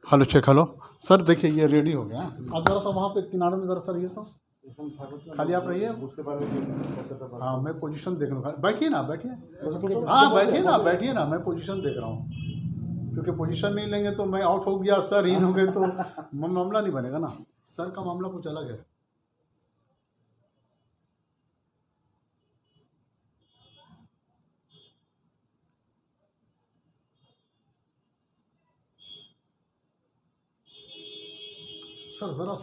Hello check hello sir. देखिए ये ready हो गया। आप ज़रा सा वहाँ पे किनारे में ज़रा सा रहिए तो खाली आप रहिए। हाँ मैं पोजीशन देख लूँ। बैठिए ना बैठिए। हाँ बैठिए ना मैं पोजीशन देख रहा हूँ। क्योंकि पोजीशन नहीं लेंगे तो मैं आउट हो गया, सर इन हो गए तो मामला नहीं बनेगा ना। सर का मामला कुछ अलग है। सर ज़रा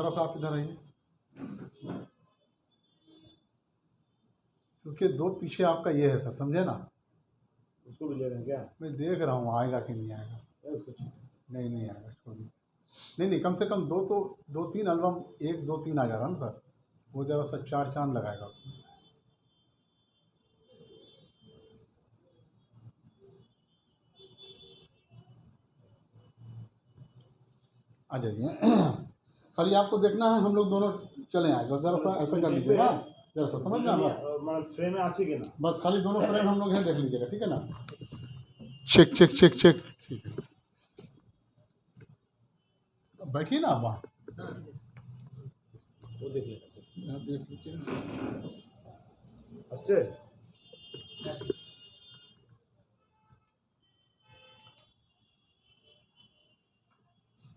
सा आप इधर आइए। क्योंकि दो पीछे आपका ये है सर, समझे ना। उसको भी ले रहे हैं क्या? मैं देख रहा हूँ आएगा कि नहीं आएगा। नहीं आएगा, छोड़िए। नहीं कम से कम दो तीन एल्बम, 1 2 3 आ जाएगा ना सर। वो ज़रा सा 4 चांद लगाएगा उसमें। आ जाइए। खाली आपको देखना है, हम लोग दोनों चले आएगा। ज़रा सा ऐसा कर लीजिएगा, ज़रा सा समझ में आ रहा। फ्रेम में आसी के ना, बस खाली दोनों फ्रेम हम लोग हैं, देख लीजिएगा, ठीक है ना। चेक चेक चेक चेक, ठीक है। बैठिए ना आप वहाँ, वो देख लेगा। देख लीजिए। अच्छे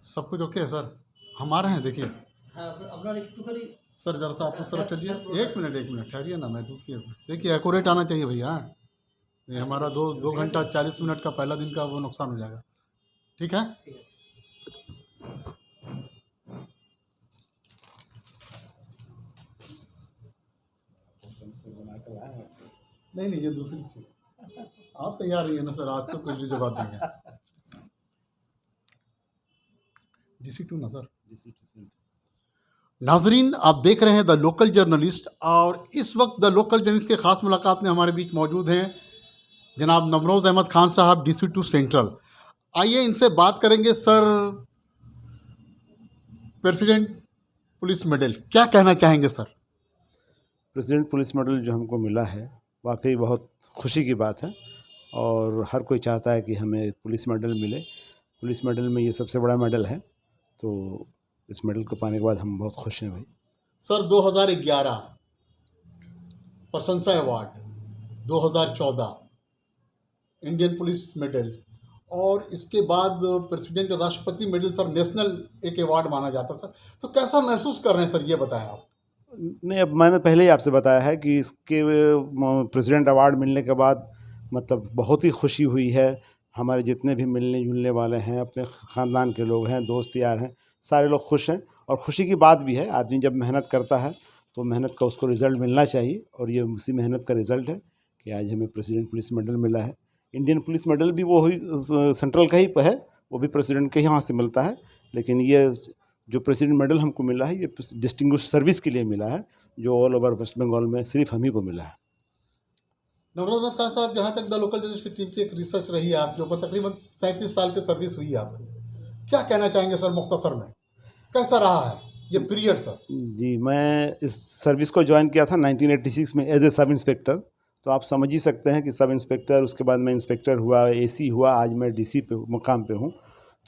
सब कुछ ओके है सर। हम आ रहे हैं, देखिए। अपना একটু খালি सर ज़रा सा आप उस तरफ चलिए। एक मिनट ठहरिए ना, मैं रुकिए। देखिए एक्यूरेट आना चाहिए भैया। ये हमारा 2 घंटा 40 मिनट का पहला दिन का वो नुकसान हो जाएगा। ठीक है। ঠিক আছে। नहीं ये दूसरी चीज़। आप तैयार रहिए ना सर, आज तो कुछ भी जवाब देंगे। DC2 ना सर। नाजरीन आप देख रहे हैं द लोकल जर्नलिस्ट, और इस वक्त द लोकल जर्नलिस्ट के ख़ास मुलाकात में हमारे बीच मौजूद हैं जनाब नमरोज़ अहमद खान साहब, DC2 सेंट्रल। आइए इनसे बात करेंगे। सर, प्रेसिडेंट पुलिस मेडल क्या कहना चाहेंगे सर? प्रेसिडेंट पुलिस मेडल जो हमको मिला है वाकई बहुत खुशी की बात है, और हर कोई चाहता है कि हमें पुलिस मेडल मिले। पुलिस मेडल में ये सबसे बड़ा मेडल है, तो इस मेडल को पाने के बाद हम बहुत खुश हैं भाई। सर 2011 प्रशंसा अवार्ड, 2014 इंडियन पुलिस मेडल, और इसके बाद प्रेसिडेंट राष्ट्रपति मेडल सर, नेशनल एक अवार्ड माना जाता सर। तो कैसा महसूस कर रहे हैं सर, ये बताएं आप। नहीं, अब मैंने पहले ही आपसे बताया है कि इसके प्रेसिडेंट अवार्ड मिलने के बाद मतलब बहुत ही खुशी हुई है। हमारे जितने भी मिलने जुलने वाले हैं, अपने ख़ानदान के लोग हैं, दोस्त यार हैं, सारे लोग खुश हैं। और खुशी की बात भी है, आदमी जब मेहनत करता है तो मेहनत का उसको रिज़ल्ट मिलना चाहिए, और ये उसी मेहनत का रिज़ल्ट है कि आज हमें प्रेसिडेंट पुलिस मेडल मिला है। इंडियन पुलिस मेडल भी वो ही सेंट्रल का ही है, वो भी प्रेसिडेंट के यहाँ से मिलता है, लेकिन ये जो प्रेसिडेंट मेडल हमको मिला है ये डिस्टिंग्विश सर्विस के लिए मिला है, जो ऑल ओवर वेस्ट बंगाल में सिर्फ हम ही को मिला है। नवरोज अहमद खान साहब, जहाँ तक द लोकल जर्नलिस्ट की टीम की एक रिसर्च रही है आपके ऊपर, तकरीबन 37 साल की सर्विस हुई है आपकी, क्या कहना चाहेंगे सर मुख्तसर में? कैसा रहा है ये पीरियड सर? जी, मैं इस सर्विस को ज्वाइन किया था 1986 में एज ए सब इंस्पेक्टर। तो आप समझ ही सकते हैं कि सब इंस्पेक्टर, उसके बाद मैं इंस्पेक्टर हुआ, AC हुआ, आज मैं DC पे मुकाम पे हूँ।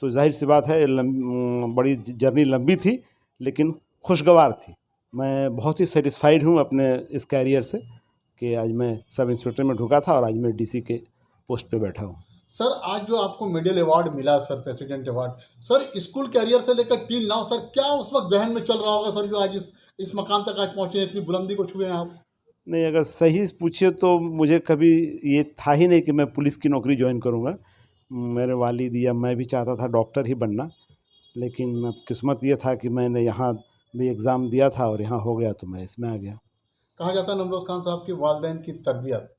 तो जाहिर सी बात है बड़ी जर्नी लंबी थी, लेकिन खुशगवार थी। मैं बहुत ही सेटिस्फाइड हूँ अपने इस कैरियर से कि आज मैं सब इंस्पेक्टर में ढुका था और आज मैं DC के पोस्ट पे बैठा हूँ। सर आज जो आपको मेडल अवार्ड मिला sir, president award sir, school career से लेकर टिल नाउ सर, क्या उस वक्त जहन में चल रहा होगा सर, जो आज इस मकाम तक आज पहुँचे, इतनी बुलंदी को छुए हैं आप? नहीं, अगर सही पूछिए तो मुझे कभी ये था ही नहीं कि मैं पुलिस की नौकरी ज्वाइन करूँगा। मेरे वालिद या मैं भी चाहता था डॉक्टर ही बनना, लेकिन अब किस्मत ये था कि मैंने यहाँ भी एग्ज़ाम दिया था और यहाँ हो गया, तो मैं इसमें आ गया। कहा जाता है नमरोज़ खान साहब की वालदैन की तरबियत,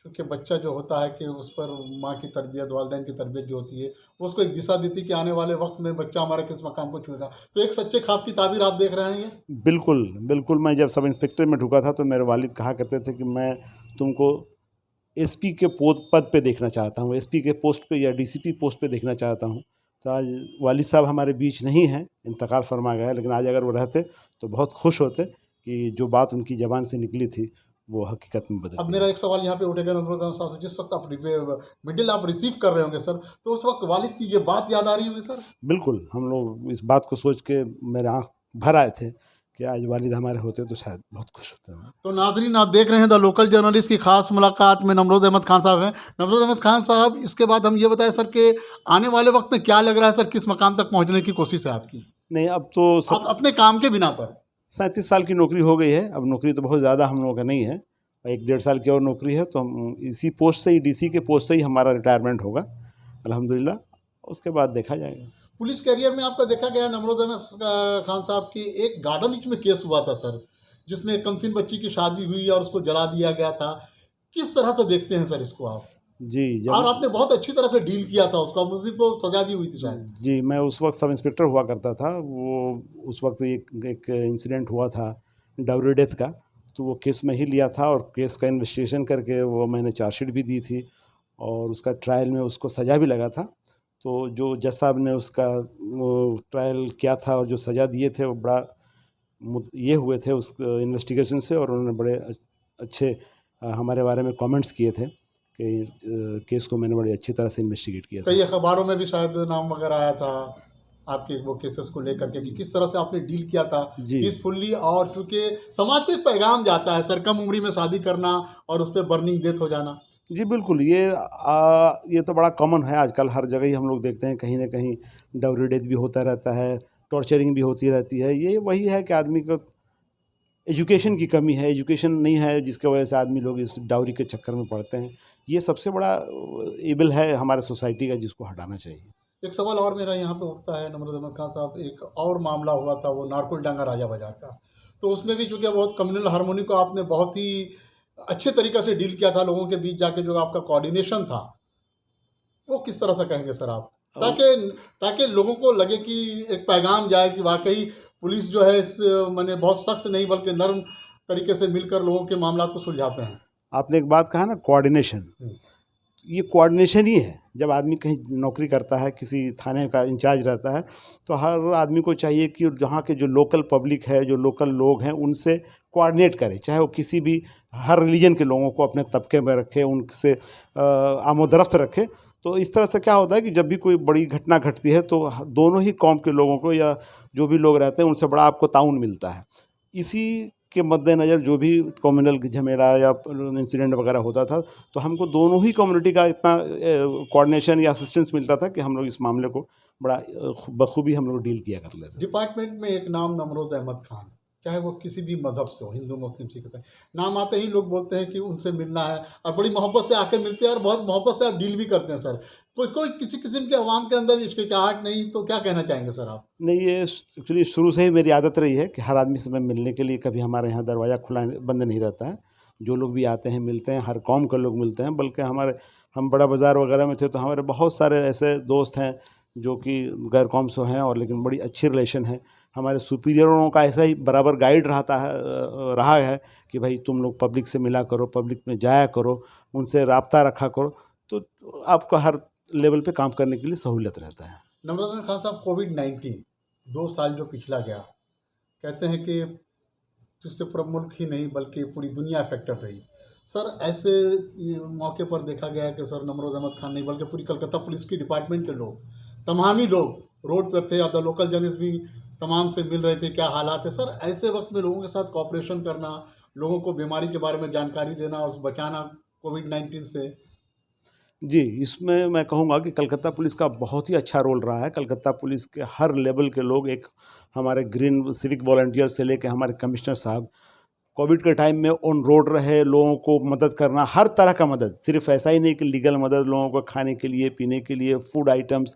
क्योंकि बच्चा जो होता है कि उस पर माँ की तरबियत, वालदैन की तरबियत जो होती है, वो उसको एक दिशा देती है कि आने वाले वक्त में बच्चा हमारा किस मकाम को छुएगा। तो एक सच्चे ख्वाब की ताबीर आप देख रहे हैं ये? बिल्कुल बिल्कुल। मैं जब सब इंस्पेक्टर में ढुका था तो मेरे वालिद कहा करते थे कि मैं तुमको SP के पद पे देखना चाहता हूँ, SP के पोस्ट पे या DCP पोस्ट पे देखना चाहता हूँ। तो आज वालिद साहब हमारे बीच नहीं हैं, इंतकाल फरमा गए, लेकिन आज अगर वो रहते तो बहुत खुश होते कि जो बात उनकी ज़बान से निकली थी वो हकीकत में बदल अब गई। मेरा एक सवाल यहाँ पे उठेगा नमरोज अहमद साहब से, जिस वक्त आप मिडिल आप रिसीव कर रहे होंगे सर, तो उस वक्त वालिद की ये बात याद आ रही होगी सर? बिल्कुल, हम लोग इस बात को सोच के मेरे आँख भर आए थे कि आज वालिद हमारे होते तो शायद बहुत खुश होते हैं। तो नाजरीन, आप देख रहे हैं द लोकल जर्नलिस्ट की खास मुलाकात में नमरोज अहमद खान साहब हैं। नमरोज अहमद खान साहब, इसके बाद हम ये बताएं सर कि आने वाले वक्त में क्या लग रहा है सर, किस मकाम तक पहुंचने की कोशिश है आपकी, नहीं, अब तो आप अपने काम के बिना पर? 37 साल की नौकरी हो गई है। अब नौकरी तो बहुत ज़्यादा हम लोगों का नहीं है, 1 डेढ़ साल की और नौकरी है, तो हम इसी पोस्ट से ही, डीसी के पोस्ट से ही हमारा रिटायरमेंट होगा अल्हम्दुलिल्लाह। उसके बाद देखा जाएगा। पुलिस कैरियर में आपका देखा गया नमरोज अहमद खान साहब की एक गार्डन में केस हुआ था सर, जिसमें एक कमसिन बच्ची की शादी हुई और उसको जला दिया गया था। किस तरह से देखते हैं सर इसको आप? जी, और आपने बहुत अच्छी तरह से डील किया था उसको, मुस्लिम को सजा भी हुई थी शायद। जी, मैं उस वक्त सब इंस्पेक्टर हुआ करता था। वो उस वक्त एक इंसिडेंट हुआ था डाउरी डेथ का, तो वो केस में ही लिया था और केस का इन्वेस्टिगेशन करके वो मैंने चार्जशीट भी दी थी और उसका ट्रायल में उसको सज़ा भी लगा था। तो जो जज साहब ने उसका वो ट्रायल किया था और जो सज़ा दिए थे वो बड़ा ये हुए थे उस इन्वेस्टिगेशन से, और उन्होंने बड़े अच्छे हमारे बारे में कमेंट्स किए थे कि केस को मैंने बड़ी अच्छी तरह से इन्वेस्टिगेट किया था। कई अखबारों में भी शायद नाम वगैरह आया था आपके वो केसेस को लेकर के, कि किस तरह से आपने डील किया था जी। पीसफुली, और चूंकि समाज को एक पैगाम जाता है सर, कम उम्री में शादी करना और उस पर बर्निंग डेथ हो जाना। जी बिल्कुल, ये तो बड़ा कॉमन है आजकल, हर जगह ही हम लोग देखते हैं, कहीं ना कहीं डाउरी डेथ भी होता रहता है, टॉर्चरिंग भी होती रहती है। ये वही है कि आदमी को एजुकेशन की कमी है, एजुकेशन नहीं है, जिसकी वजह से आदमी लोग इस डाउरी के चक्कर में पड़ते हैं। ये सबसे बड़ा इविल है हमारे सोसाइटी का, जिसको हटाना चाहिए। एक सवाल और मेरा यहाँ पे उठता है नमरोज अहमद खान साहब, एक और मामला हुआ था वो नारकुल डांगा राजा बाजार का, तो उसमें भी चूँकि बहुत कम्युनल हार्मोनी को आपने बहुत ही अच्छे तरीके से डील किया था, लोगों के बीच जाके जो आपका कोऑर्डिनेशन था, वो किस तरह से कहेंगे सर आप, ताकि लोगों को लगे कि एक पैगाम जाए कि वाकई पुलिस जो है इस माने बहुत सख्त नहीं बल्कि नर्म तरीके से मिलकर लोगों के मामला को सुलझाते हैं। आपने एक बात कहा ना, कोऑर्डिनेशन, ये कोऑर्डिनेशन ही है। जब आदमी कहीं नौकरी करता है, किसी थाने का इंचार्ज रहता है, तो हर आदमी को चाहिए कि जहाँ के जो लोकल पब्लिक है, जो लोकल लोग हैं, उनसे कोऑर्डिनेट करे, चाहे वो किसी भी हर रिलीजन के लोगों को अपने तबके में रखे, उनसे आमोदरफ्त रखे। तो इस तरह से क्या होता है कि जब भी कोई बड़ी घटना घटती है तो दोनों ही कौम के लोगों को या जो भी लोग रहते हैं उनसे बड़ा आपको ताउन मिलता है। इसी के मद्देनज़र जो भी कम्युनल झमेला या इंसिडेंट वगैरह होता था, तो हमको दोनों ही कम्युनिटी का इतना कोऑर्डिनेशन या असिस्टेंस मिलता था कि हम लोग इस मामले को बड़ा बखूबी हम लोग डील किया कर लेते। डिपार्टमेंट में एक नाम नमरोज अहमद खान, चाहे वो किसी भी मजहब से हो, हिंदू मुस्लिम सिख ईसाई, नाम आते ही लोग बोलते हैं कि उनसे मिलना है, और बड़ी मोहब्बत से आकर मिलते हैं और बहुत मोहब्बत से आप डील भी करते हैं सर। कोई किसी किस्म के अवाम के अंदर हिचकिचाहट नहीं, तो क्या कहना चाहेंगे सर आप? नहीं, ये एक्चुअली शुरू से ही मेरी आदत रही है कि हर आदमी से मैं मिलने के लिए, कभी हमारे यहाँ दरवाज़ा खुला बंद नहीं रहता है। जो लोग भी आते हैं मिलते हैं, हर कौम के लोग मिलते हैं। बल्कि हम बड़ा बाज़ार वगैरह में थे तो हमारे बहुत सारे ऐसे दोस्त हैं जो कि गैर कौम से हैं, और लेकिन बड़ी अच्छी रिलेशन है। हमारे सुपीरियरों का ऐसा ही बराबर गाइड रहा है कि भाई तुम लोग पब्लिक से मिला करो, पब्लिक में जाया करो, उनसे राब्ता रखा करो, तो आपको हर लेवल पे काम करने के लिए सहूलियत रहता है। नमरोज अहमद खान साहब, कोविड-19 2 साल जो पिछला गया, कहते हैं कि जिससे पूरा मुल्क ही नहीं बल्कि पूरी दुनिया अफेक्टेड रही सर। ऐसे मौके पर देखा गया है कि सर नमरोज अहमद खान नहीं बल्कि पूरी कलकत्ता पुलिस की डिपार्टमेंट के लोग, तमाम ही लोग रोड पर थे, या द लोकल जर्नलिस्ट भी तमाम से मिल रहे थे, क्या हालात है सर। ऐसे वक्त में लोगों के साथ कोऑपरेशन करना, लोगों को बीमारी के बारे में जानकारी देना और बचाना कोविड-19 से। जी, इसमें मैं कहूँगा कि कलकत्ता पुलिस का बहुत ही अच्छा रोल रहा है। कलकत्ता पुलिस के हर लेवल के लोग, एक हमारे ग्रीन सिविक वॉलंटियर से लेके हमारे कमिश्नर साहब, कोविड के टाइम में ऑन रोड रहे, लोगों को मदद करना, हर तरह का मदद, सिर्फ ऐसा ही नहीं कि लीगल मदद, लोगों को खाने के लिए, पीने के लिए, फूड आइटम्स,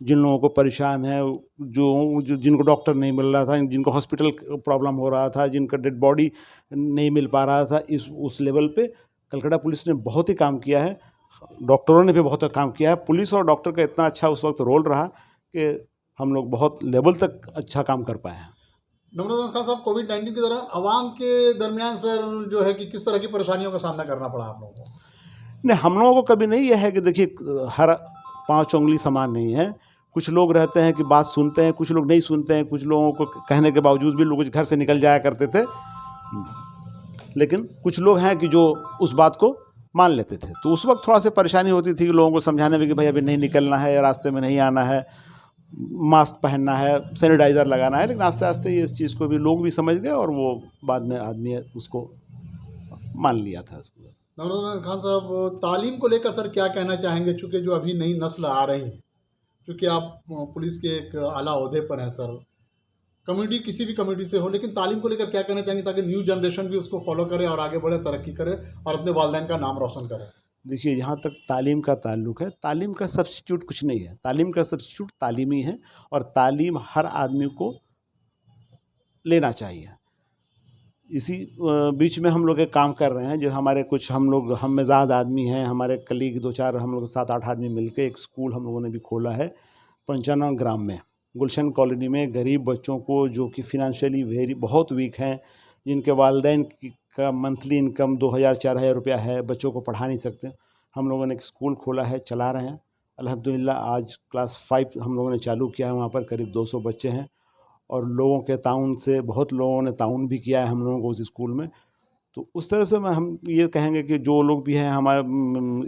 जिन लोगों को परेशान है, जिनको डॉक्टर नहीं मिल रहा था, जिनको हॉस्पिटल प्रॉब्लम हो रहा था, जिनका डेड बॉडी नहीं मिल पा रहा था, उस लेवल पे कलकत्ता पुलिस ने बहुत ही काम किया है। डॉक्टरों ने भी बहुत काम किया है। पुलिस और डॉक्टर का इतना अच्छा उस वक्त रोल रहा कि हम लोग बहुत लेवल तक अच्छा काम कर पाए हैं। नमरोज अहमद खान साहब, कोविड-19 के दौरान आवाम के दरमियान सर जो है कि किस तरह की परेशानियों का सामना करना पड़ा आप लोगों को? नहीं, हम लोगों को कभी नहीं यह है कि देखिए, हर 5 उंगली समान नहीं है। कुछ लोग रहते हैं कि बात सुनते हैं, कुछ लोग नहीं सुनते हैं, कुछ लोगों को कहने के बावजूद भी लोग घर से निकल जाया करते थे। लेकिन कुछ लोग हैं कि जो उस बात को मान लेते थे। तो उस वक्त थोड़ा सा परेशानी होती थी कि लोगों को समझाने में कि भाई अभी नहीं निकलना है, रास्ते में नहीं आना है, मास्क पहनना है, सैनिटाइज़र लगाना है। लेकिन आस्ते आस्ते ये इस चीज़ को भी लोग भी समझ गए और वो बाद में आदमी उसको मान लिया था। नमरुद्दीन खान साहब, तालीम को लेकर सर क्या कहना चाहेंगे, चूँकि जो अभी नई नस्ल आ रही है, क्योंकि आप पुलिस के एक आला ओहदे पर हैं सर, कम्युनिटी किसी भी कम्युनिटी से हो, लेकिन तालीम को लेकर क्या कहना चाहेंगे ताकि न्यू जनरेशन भी उसको फॉलो करे और आगे बढ़े, तरक्की करे और अपने वालिदैन का नाम रोशन करे? देखिए, जहाँ तक तालीम का ताल्लुक़ है, तालीम का सब्स्टिट्यूट कुछ नहीं है। तालीम का सब्स्टिट्यूट तालीम ही है और तालीम हर आदमी को लेना चाहिए। इसी बीच में हम लोग एक काम कर रहे हैं, जो हमारे कुछ हम मिजाज आदमी हैं, हमारे कलीग 2-4 हम लोग 7-8 आदमी मिलके एक स्कूल हम लोगों ने भी खोला है पंचाना ग्राम में, गुलशन कॉलोनी में। गरीब बच्चों को जो कि फिनेंशियली बहुत वीक हैं, जिनके वालिदैन का मंथली इनकम 2000-4000 रुपया है, बच्चों को पढ़ा नहीं सकते, हम लोगों ने एक स्कूल खोला है, चला रहे हैं अल्हम्दुलिल्लाह। आज क्लास 5 हम लोगों ने चालू किया है, वहाँ पर करीब 200 बच्चे हैं और लोगों के ताउन से बहुत लोगों ने ताउन भी किया है हम लोगों को उस स्कूल में। तो उस तरह से हम ये कहेंगे कि जो लोग भी हैं हमारे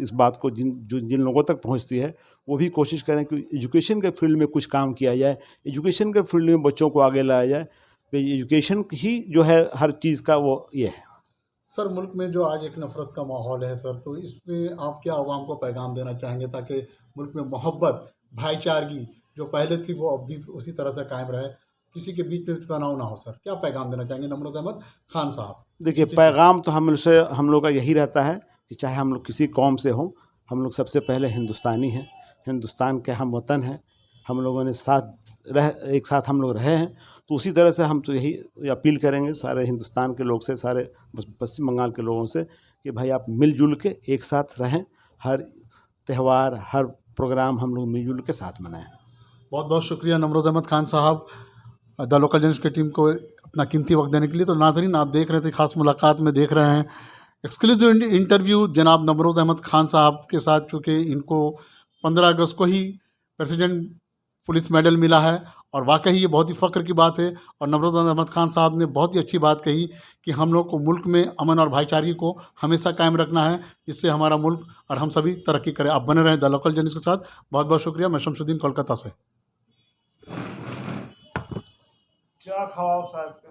इस बात को जिन लोगों तक पहुंचती है, वो भी कोशिश करें कि एजुकेशन के फील्ड में कुछ काम किया जाए, एजुकेशन के फील्ड में बच्चों को आगे लाया जाए। तो एजुकेशन ही जो है हर चीज़ का वो ये है। सर, मुल्क में जो आज एक नफ़रत का माहौल है सर, तो इसमें आप क्या आवाम को पैगाम देना चाहेंगे ताकि मुल्क में मोहब्बत, भाईचारगी जो पहले थी वो अब भी उसी तरह से कायम रहे, किसी के बीच में तनाव ना हो? सर, क्या पैगाम देना चाहेंगे नमरोज़ अहमद खान साहब? देखिए, पैगाम तो हम लोग का यही रहता है कि चाहे हम लोग किसी कौम से हों, हम लोग सबसे पहले हिंदुस्तानी हैं, हिंदुस्तान के हम वतन हैं, हम लोगों ने एक साथ हम लोग रहे हैं। तो उसी तरह से हम तो यही अपील करेंगे सारे हिंदुस्तान के लोग से, सारे पश्चिम बंगाल के लोगों से कि भाई आप मिलजुल के एक साथ रहें, हर त्यौहार हर प्रोग्राम हम लोग मिलजुल के साथ मनाएं। बहुत बहुत शुक्रिया नमरोज़ अहमद खान साहब, द लोकल जर्नलिस्ट की टीम को अपना कीमती वक्त देने के लिए। तो नाज़रीन, आप देख रहे थे ख़ास मुलाकात में देख रहे हैं एक्सक्लूसिव इंटरव्यू जनाब नमरोज़ अहमद खान साहब के साथ, चूँकि इनको 15 अगस्त को ही प्रेसिडेंट पुलिस मेडल मिला है और वाकई ये बहुत ही फ़ख्र की बात है। और नमरोज़ अहमद खान साहब ने बहुत ही अच्छी बात कही कि हम लोग को मुल्क में अमन और भाईचारगी को हमेशा कायम रखना है, जिससे हमारा मुल्क और हम सभी तरक्की करें। आप बने रहें द लोकल जर्नलिस्ट के साथ। बहुत बहुत शुक्रिया। मैं शमसुद्दीन, कोलकाता से। क्या ख्वाब साहब।